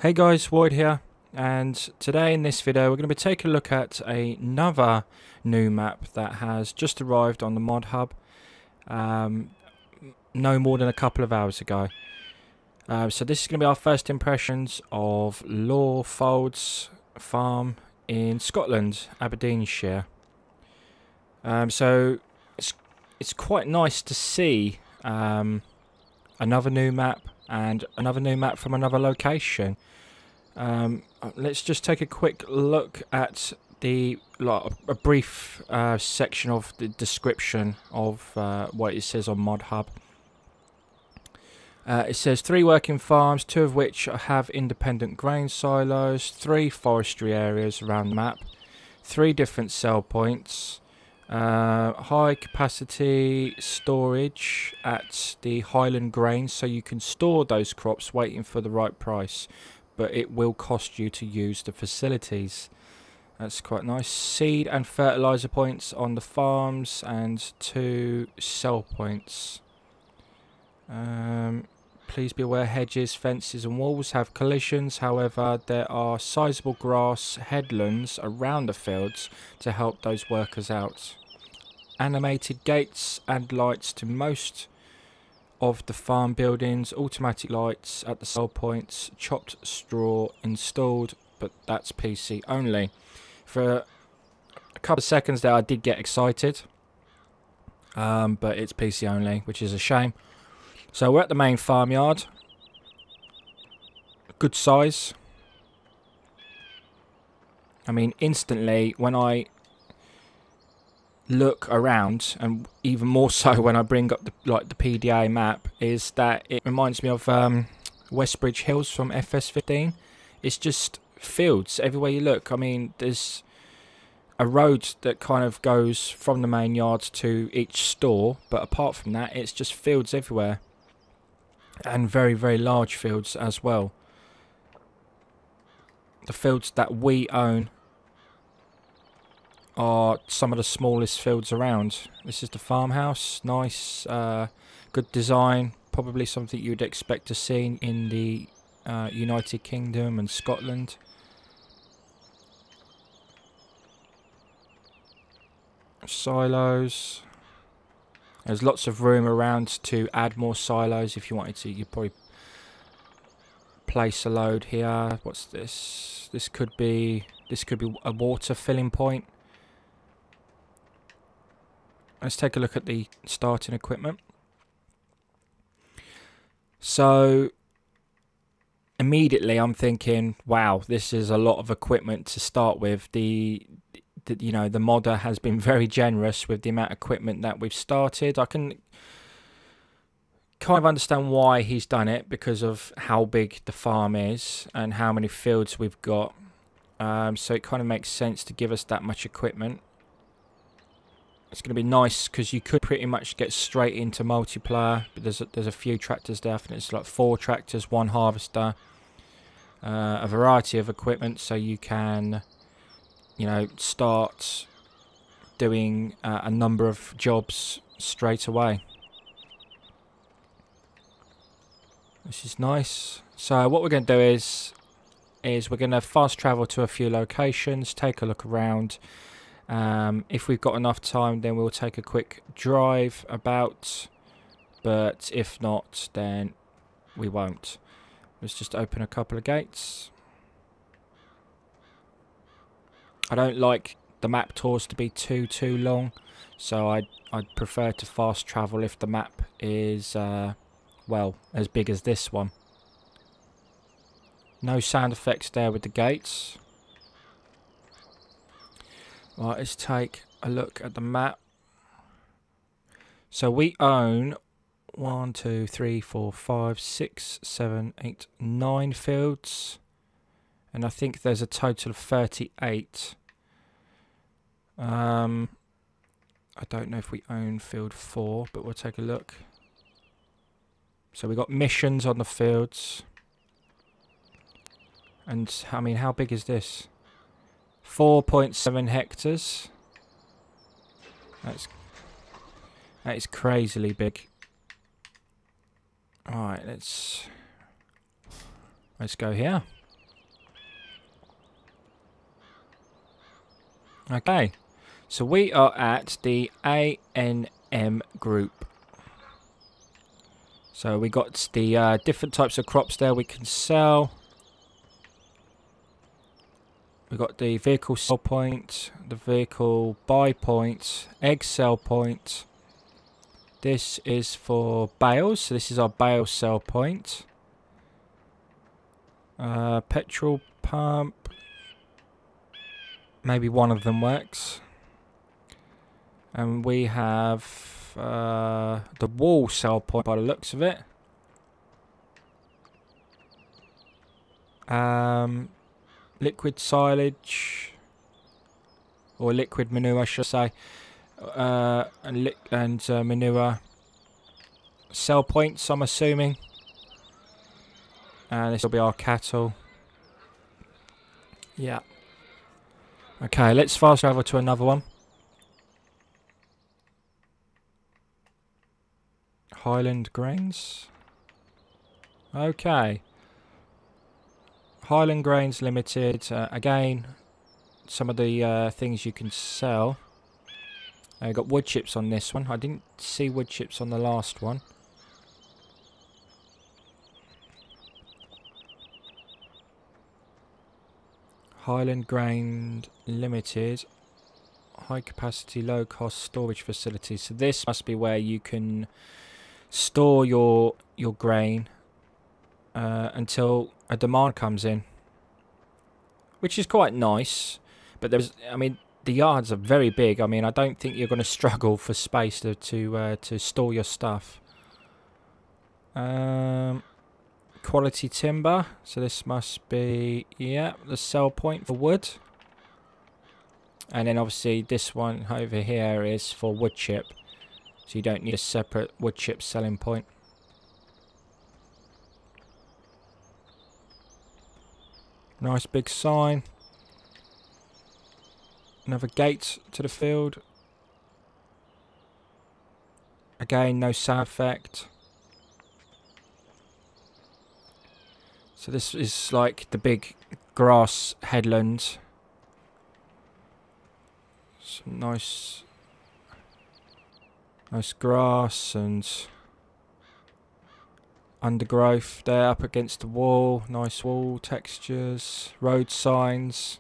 Hey guys, Void here, and today in this video we're going to be taking a look at another new map that has just arrived on the mod hub no more than a couple of hours ago. So this is going to be our first impressions of Lawfolds farm in Scotland, Aberdeenshire. So it's quite nice to see another new map and another new map from another location. Let's just take a quick look at a brief section of the description of what it says on mod hub. It says 3 working farms, 2 of which have independent grain silos, 3 forestry areas around the map, 3 different sell points, high capacity storage at the Highland grains, so you can store those crops waiting for the right price, but it will cost you to use the facilities. That's quite nice. Seed and fertilizer points on the farms and 2 sell points. Please be aware hedges, fences and walls have collisions. However, there are sizable grass headlands around the fields to help those workers out. Animated gates and lights to most of the farm buildings, automatic lights at the sell points, chopped straw installed, but that's PC only. For a couple of seconds there I did get excited, but it's PC only, which is a shame. So we're at the main farmyard. Good size. I mean, instantly when I look around, and even more so when I bring up the PDA map, is that it reminds me of Westbridge Hills from FS15. It's just fields everywhere you look. I mean, there's a road that kind of goes from the main yard to each store, but apart from that it's just fields everywhere, and very, very large fields as well. The fields that we own are some of the smallest fields around. This is the farmhouse. Nice, good design. Probably something you'd expect to see in the United Kingdom and Scotland. Silos. There's lots of room around to add more silos if you wanted to. You'd probably place a load here. What's this? This could be a water filling point. Let's take a look at the starting equipment. So immediately I'm thinking, wow, this is a lot of equipment to start with. You know, the modder has been very generous with the amount of equipment that we've started. I can kind of understand why he's done it, because of how big the farm is and how many fields we've got. So it kind of makes sense to give us that much equipment. It's going to be nice because you could pretty much get straight into multiplayer, but there's a few tractors there. I think it's like 4 tractors, 1 harvester, a variety of equipment, so you can, you know, start doing a number of jobs straight away. This is nice. So what we're going to do is we're going to fast travel to a few locations, take a look around. If we've got enough time, then we'll take a quick drive about, but if not, then we won't. Let's just open a couple of gates. I don't like the map tours to be too long, so I'd prefer to fast travel if the map is well, as big as this one. No sound effects there with the gates. Right, let's take a look at the map. So we own 1, 2, 3, 4, 5, 6, 7, 8, 9 fields, and I think there's a total of 38. I don't know if we own field 4, but we'll take a look. So we got missions on the fields, and I mean, how big is this? 4.7 hectares. That is crazily big. Alright, let's go here. Okay, so we are at the A&M group. So we got the different types of crops there we can sell. We got the vehicle sell point, the vehicle buy point, egg sell point. This is for bales, so this is our bale sell point. Petrol pump. Maybe one of them works. And we have the wall sell point by the looks of it. Liquid silage, or liquid manure I should say, and manure sell points I'm assuming. And this will be our cattle. Yeah. Okay, let's fast travel to another one. Highland Grains. Okay. Highland Grains Limited. Again, some of the things you can sell. I got wood chips on this one. I didn't see wood chips on the last one. Highland Grain Limited. High capacity, low cost storage facility. So this must be where you can store your grain until a demand comes in, which is quite nice. But there's, I mean, the yards are very big. I mean, I don't think you're going to struggle for space to store your stuff. Quality timber. So this must be, yeah, the sell point for wood. And then obviously this one over here is for wood chip. So you don't need a separate wood chip selling point. Nice big sign. Another gate to the field. Again, no sound effect. So this is like the big grass headland. Some nice grass and undergrowth there up against the wall. Nice wall textures, road signs.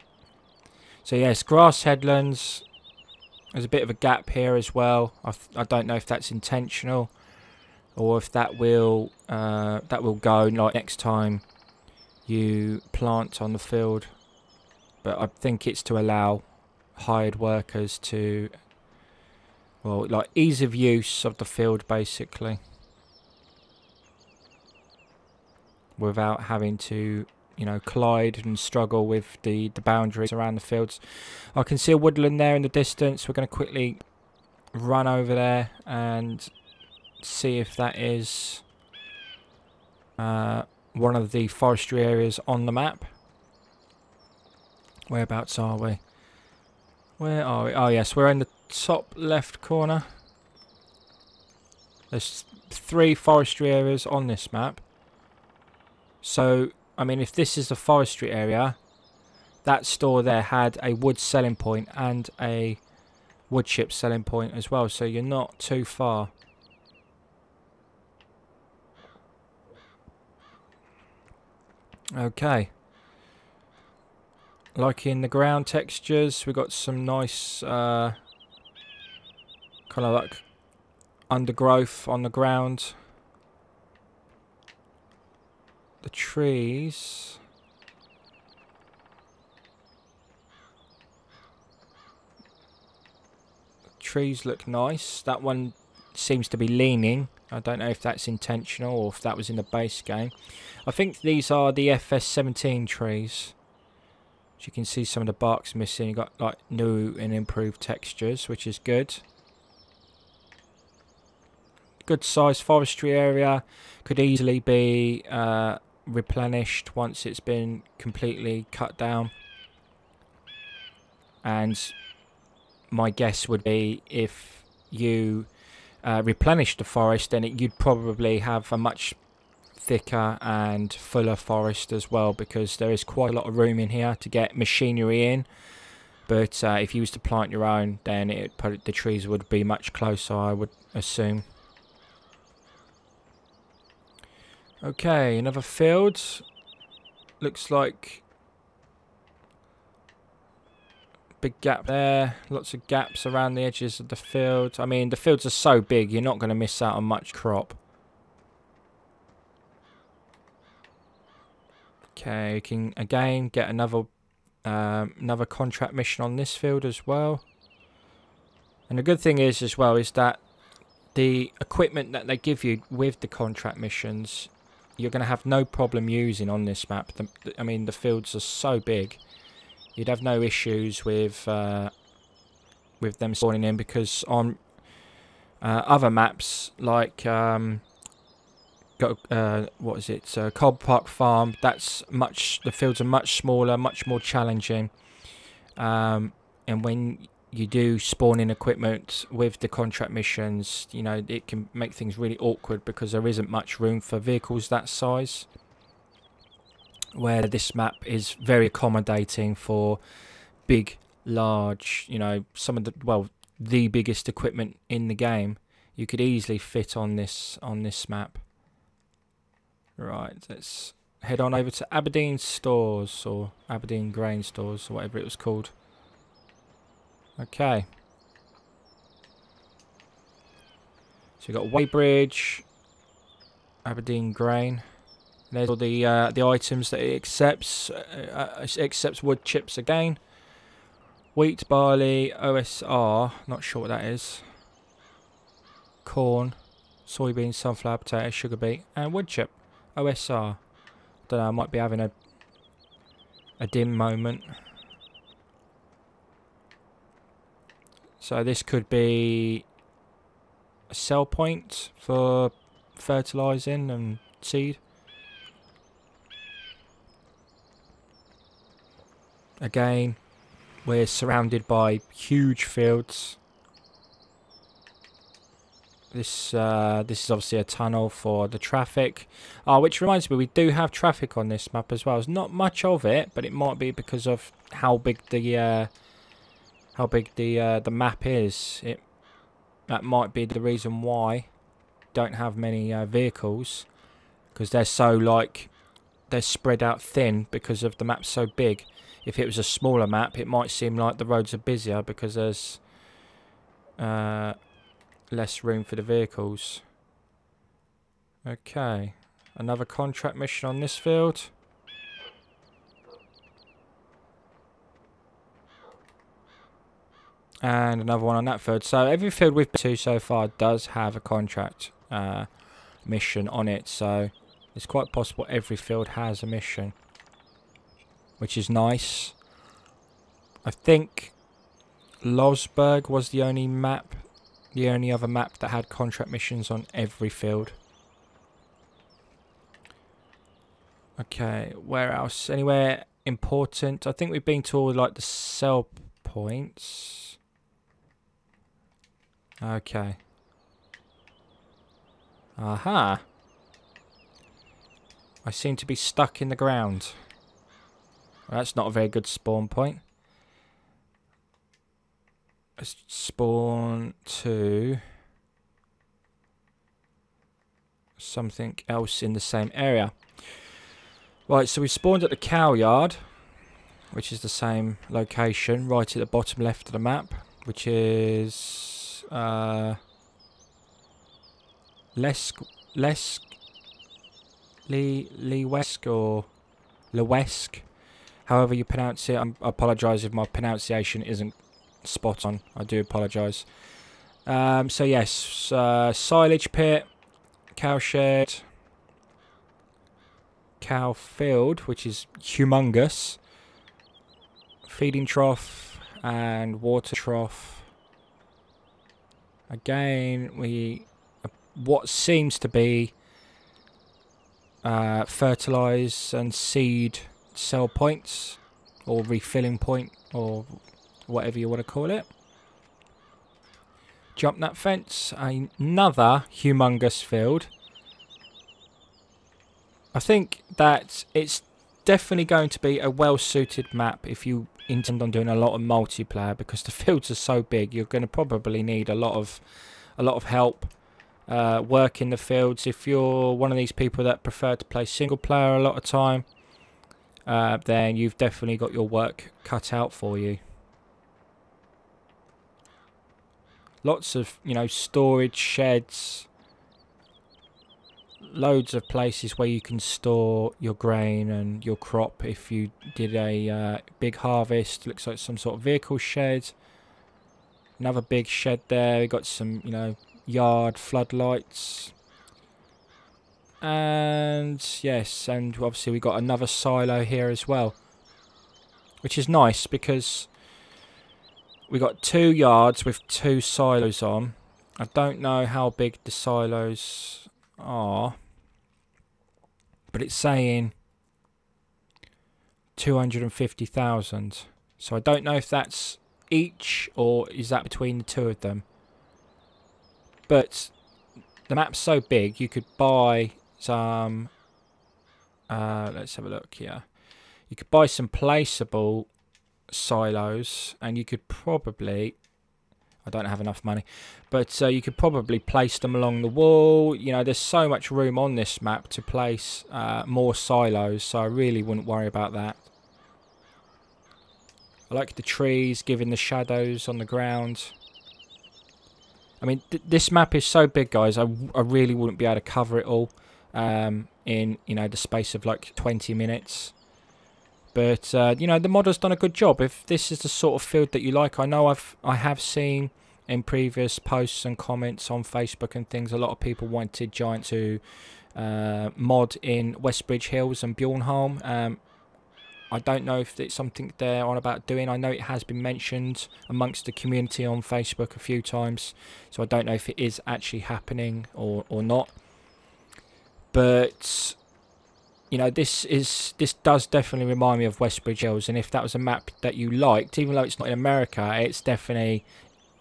So yes, grass headlands. There's a bit of a gap here as well. I don't know if that's intentional or if that will go like next time you plant on the field. But I think it's to allow hired workers to, well, like ease of use of the field basically, without having to, you know, collide and struggle with the boundaries around the fields. I can see a woodland there in the distance. We're going to quickly run over there and see if that is one of the forestry areas on the map. Whereabouts are we? Where are we? Oh yes, we're in the top left corner. There's 3 forestry areas on this map. So, I mean, if this is a forestry area, that store there had a wood selling point and a wood chip selling point as well. So you're not too far. Okay. Liking the ground textures. We've got some nice kind of like undergrowth on the ground. The trees. Trees look nice. That one seems to be leaning. I don't know if that's intentional or if that was in the base game. I think these are the FS17 trees. As you can see, some of the bark's missing. You've got like new and improved textures, which is good. Good sized forestry area. Could easily be replenished once it's been completely cut down. And my guess would be if you replenish the forest, then you'd probably have a much thicker and fuller forest as well, because there is quite a lot of room in here to get machinery in. But if you was to plant your own, then the trees would be much closer, I would assume. Okay, another field. Looks like big gap there. Lots of gaps around the edges of the field. I mean, the fields are so big, you're not going to miss out on much crop. Okay, we can again get another contract mission on this field as well. And the good thing is as well is that the equipment that they give you with the contract missions, you're going to have no problem using on this map. I mean, the fields are so big, you'd have no issues with them spawning in, because on other maps like what is it? Cobb Park Farm. The fields are much smaller, much more challenging. And when you do spawn in equipment with the contract missions, you know, it can make things really awkward because there isn't much room for vehicles that size. Where this map is very accommodating for big, large, you know, the biggest equipment in the game. You could easily fit on this map. Right, let's head on over to Aberdeen Stores, or Aberdeen Grain Stores, or whatever it was called. Okay. So we've got Weybridge, Aberdeen Grain. There's all the items that it accepts. It accepts wood chips again. Wheat, barley, OSR, not sure what that is. Corn, soybean, sunflower, potato, sugar beet, and wood chip. OSR. Don't know, I might be having a dim moment. So this could be a sell point for fertilising and seed. Again, we're surrounded by huge fields. This is obviously a tunnel for the traffic. Which reminds me, we do have traffic on this map as well. There's not much of it, but it might be because of how big the map is. That might be the reason why don't have many vehicles, because they're spread out thin because of the map's so big. If it was a smaller map, it might seem like the roads are busier because there's less room for the vehicles. Okay, another contract mission on this field. And another one on that field. So every field we've been to so far does have a contract mission on it. So it's quite possible every field has a mission, which is nice. I think Losberg was the only other map that had contract missions on every field. Okay, where else? Anywhere important? I think we've been to all like the sell points. Okay. Aha. I seem to be stuck in the ground. Well, that's not a very good spawn point. Let's spawn to something else in the same area. Right, so we spawned at the cow yard, which is the same location, right at the bottom left of the map, which is Lewesk or Lewesk, however you pronounce it. I apologise if my pronunciation isn't spot on. I do apologise. So yes, silage pit, cow shed, cow field, which is humongous, feeding trough and water trough. Again, what seems to be fertilise and seed sell points, or refilling point, or whatever you want to call it. Jump that fence. Another humongous field. I think that it's definitely going to be a well-suited map if you intend on doing a lot of multiplayer, because the fields are so big. You're going to probably need a lot of help working the fields. If you're one of these people that prefer to play single player a lot of time, then you've definitely got your work cut out for you. Lots of, you know, storage sheds, loads of places where you can store your grain and your crop if you did a big harvest. Looks like some sort of vehicle shed. Another big shed there. We've got some, you know, yard floodlights. And yes, and obviously we've got another silo here as well, which is nice because we got 2 yards with 2 silos on. I don't know how big the silos are, but it's saying 250,000. So I don't know if that's each or is that between the 2 of them. But the map's so big, you could buy some. Let's have a look here. You could buy some placeable silos, and you could probably, I don't have enough money, but you could probably place them along the wall. You know, there's so much room on this map to place more silos, so I really wouldn't worry about that. I like the trees giving the shadows on the ground. I mean, this map is so big, guys, I really wouldn't be able to cover it all in, you know, the space of like 20 minutes. But, you know, the modder's done a good job. If this is the sort of field that you like, I know I have seen in previous posts and comments on Facebook and things, a lot of people wanted Giant to mod in Westbridge Hills and Bjornholm. I don't know if it's something they're on about doing. I know it has been mentioned amongst the community on Facebook a few times, so I don't know if it is actually happening or not. But you know, this does definitely remind me of Westbridge Hills, and if that was a map that you liked, even though it's not in America, it's definitely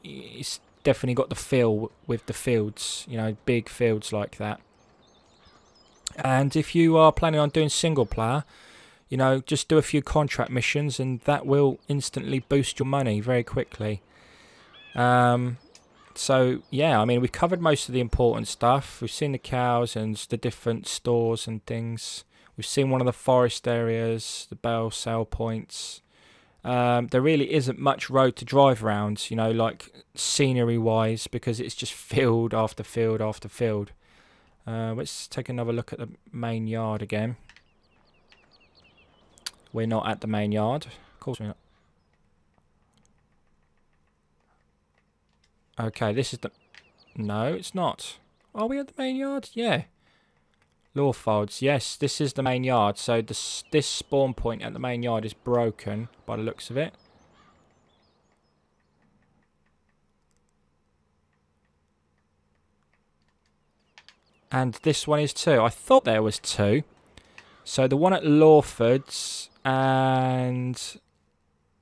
got the feel with the fields, you know, big fields like that. And if you are planning on doing single player, you know, just do a few contract missions, and that will instantly boost your money very quickly. So yeah, I mean, we've covered most of the important stuff. We've seen the cows and the different stores and things. We've seen one of the forest areas, the bale sale points. There really isn't much road to drive around, you know, like scenery wise, because it's just field after field after field. Let's take another look at the main yard again. We're not at the main yard. Of course we're not. Okay, this is the... No, it's not. Are we at the main yard? Yeah. Lawfolds. Yes, this is the main yard. So this spawn point at the main yard is broken by the looks of it. And this one is too. I thought there was 2. So the one at Lawfolds and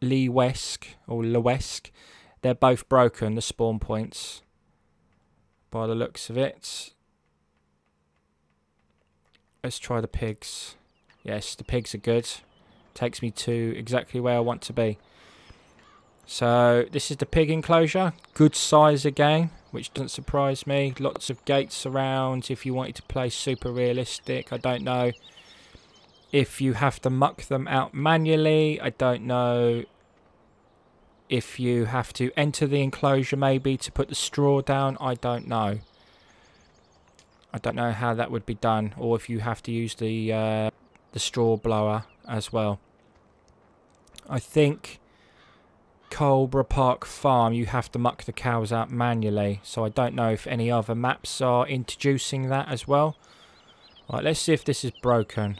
Lewesk, or Lewesk, they're both broken, the spawn points, by the looks of it. Let's try the pigs. Yes, the pigs are good. Takes me to exactly where I want to be. So this is the pig enclosure. Good size again, which doesn't surprise me. Lots of gates around if you wanted to play super realistic. I don't know if you have to muck them out manually. I don't know if you have to enter the enclosure maybe to put the straw down. I don't know. I don't know how that would be done, or if you have to use the straw blower as well. I think Cobra Park Farm you have to muck the cows out manually, so I don't know if any other maps are introducing that as well. Right, let's see if this is broken.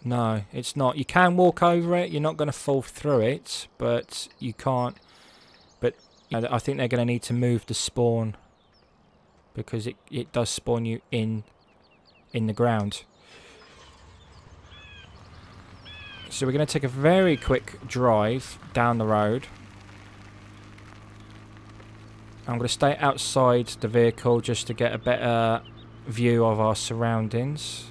No, it's not. You can walk over it. You're not going to fall through it, but you can't. But you know, I think they're going to need to move the spawn, because it does spawn you in the ground. So we're going to take a very quick drive down the road. I'm going to stay outside the vehicle just to get a better view of our surroundings.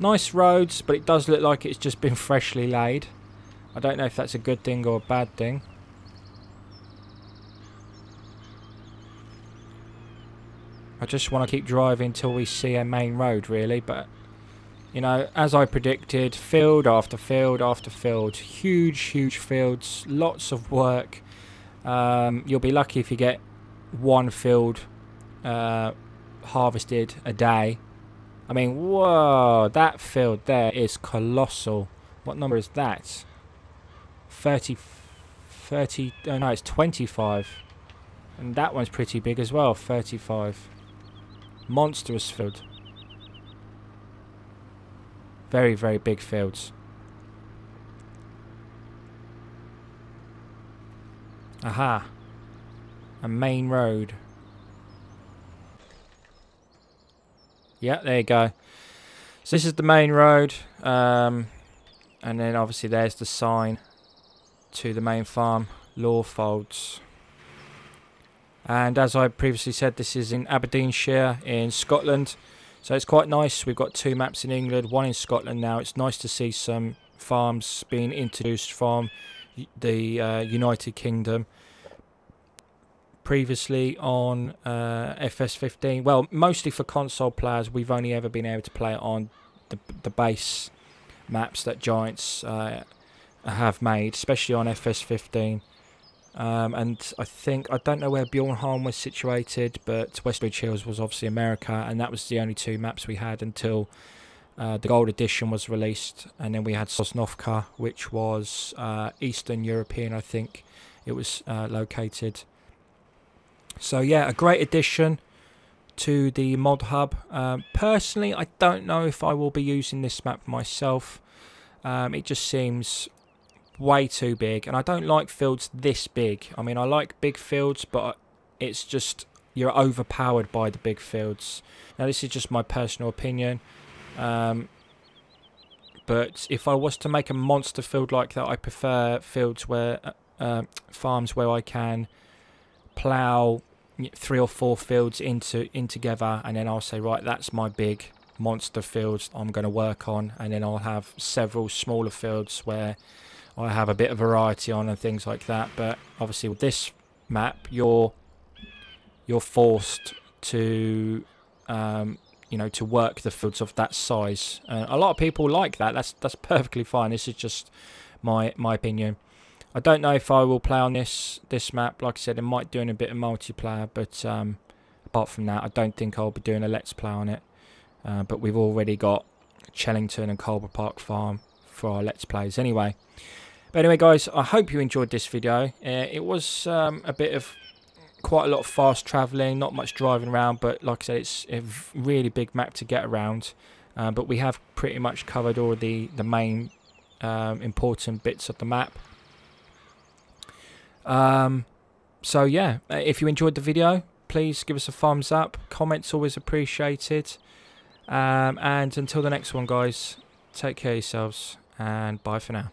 Nice roads, but it does look like it's just been freshly laid. I don't know if that's a good thing or a bad thing. I just want to keep driving till we see a main road, really. But, you know, as I predicted, field after field after field. Huge, huge fields. Lots of work. You'll be lucky if you get one field harvested a day. I mean, whoa, that field there is colossal. What number is that? 30, oh no, it's 25. And that one's pretty big as well, 35. Monstrous field. Very, very big fields. Aha. A main road. Yeah, there you go. So this is the main road, and then obviously there's the sign to the main farm, Lawfolds. And as I previously said, this is in Aberdeenshire in Scotland, so it's quite nice. We've got 2 maps in England, 1 in Scotland now. It's nice to see some farms being introduced from the United Kingdom. Previously on FS15, well, mostly for console players, we've only ever been able to play it on the base maps that Giants have made, especially on FS15. And I don't know where Bjornholm was situated, but Westridge Hills was obviously America, and that was the only 2 maps we had until the Gold Edition was released. And then we had Sosnovka, which was Eastern European, I think it was located. So yeah, a great addition to the mod hub. Personally, I don't know if I will be using this map myself. It just seems way too big, and I don't like fields this big. I mean, I like big fields, but it's just, you're overpowered by the big fields. Now, this is just my personal opinion. But if I was to make a monster field like that, I prefer fields where farms where I can plough 3 or 4 fields in together, and then I'll say, right, that's my big monster fields I'm going to work on, and then I'll have several smaller fields where I have a bit of variety on and things like that. But obviously with this map, you're forced to you know, to work the fields of that size. A lot of people like that. That's perfectly fine. This is just my opinion. I don't know if I will play on this map. Like I said, I might doing a bit of multiplayer, but apart from that, I don't think I'll be doing a Let's Play on it. But we've already got Chellington and Colbert Park Farm for our Let's Plays anyway. But anyway, guys, I hope you enjoyed this video. It was a bit of quite a lot of fast travelling, not much driving around, but like I said, it's a really big map to get around. But we have pretty much covered all the main important bits of the map. So yeah, if you enjoyed the video, please give us a thumbs up. Comments always appreciated. And until the next one, guys, take care of yourselves, and bye for now.